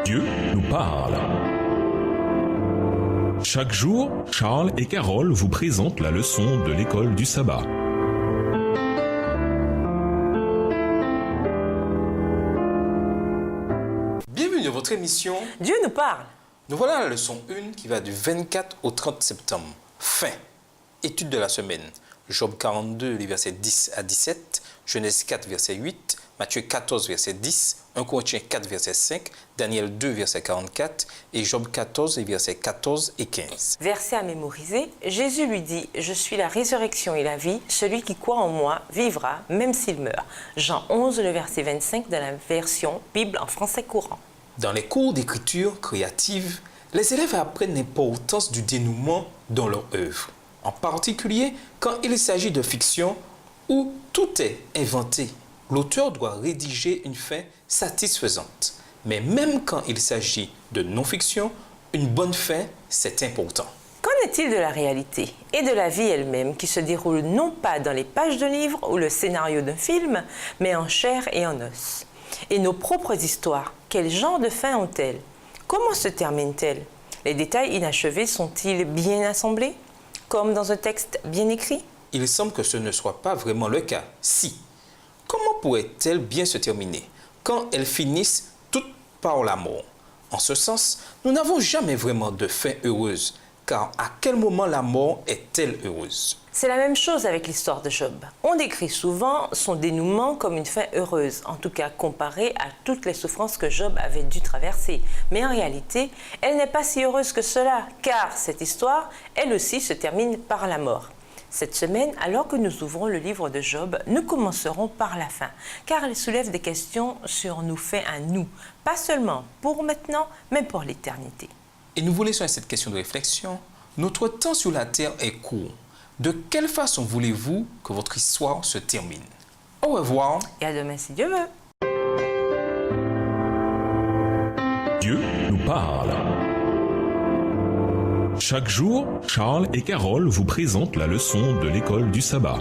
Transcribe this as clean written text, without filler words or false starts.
Dieu nous parle. Chaque jour, Charles et Carole vous présentent la leçon de l'école du sabbat. Bienvenue dans votre émission Dieu nous parle. Nous voilà à la leçon 1 qui va du 24 au 30 septembre. Fin. Étude de la semaine. Job 42, les versets 10 à 17, Genèse 4, verset 8, Matthieu 14, verset 10, 1 Corinthiens 4, verset 5, Daniel 2, verset 44 et Job 14, les versets 14 et 15. Verset à mémoriser, Jésus lui dit « Je suis la résurrection et la vie, celui qui croit en moi vivra, même s'il meurt. » Jean 11, le verset 25 de la version Bible en français courant. Dans les cours d'écriture créative, les élèves apprennent l'importance du dénouement dans leur œuvre. En particulier, quand il s'agit de fiction où tout est inventé, l'auteur doit rédiger une fin satisfaisante. Mais même quand il s'agit de non-fiction, une bonne fin, c'est important. Qu'en est-il de la réalité et de la vie elle-même qui se déroule non pas dans les pages de livres ou le scénario d'un film, mais en chair et en os? Et nos propres histoires, quel genre de fin ont-elles? Comment se terminent-elles? Les détails inachevés sont-ils bien assemblés, comme dans un texte bien écrit? Il semble que ce ne soit pas vraiment le cas. Si. Comment pourrait-elle bien se terminer quand elles finissent toutes par la mort? En ce sens, nous n'avons jamais vraiment de fin heureuse, car à quel moment la mort est-elle heureuse? C'est la même chose avec l'histoire de Job. On décrit souvent son dénouement comme une fin heureuse, en tout cas comparée à toutes les souffrances que Job avait dû traverser. Mais en réalité, elle n'est pas si heureuse que cela, car cette histoire, elle aussi, se termine par la mort. Cette semaine, alors que nous ouvrons le livre de Job, nous commencerons par la fin, car elle soulève des questions sur nos fins à nous, pas seulement pour maintenant, mais pour l'éternité. Et nous vous laissons à cette question de réflexion. Notre temps sur la terre est court. De quelle façon voulez-vous que votre histoire se termine? Au revoir. Et à demain si Dieu veut. Dieu nous parle. Chaque jour, Charles et Carole vous présentent la leçon de l'école du sabbat.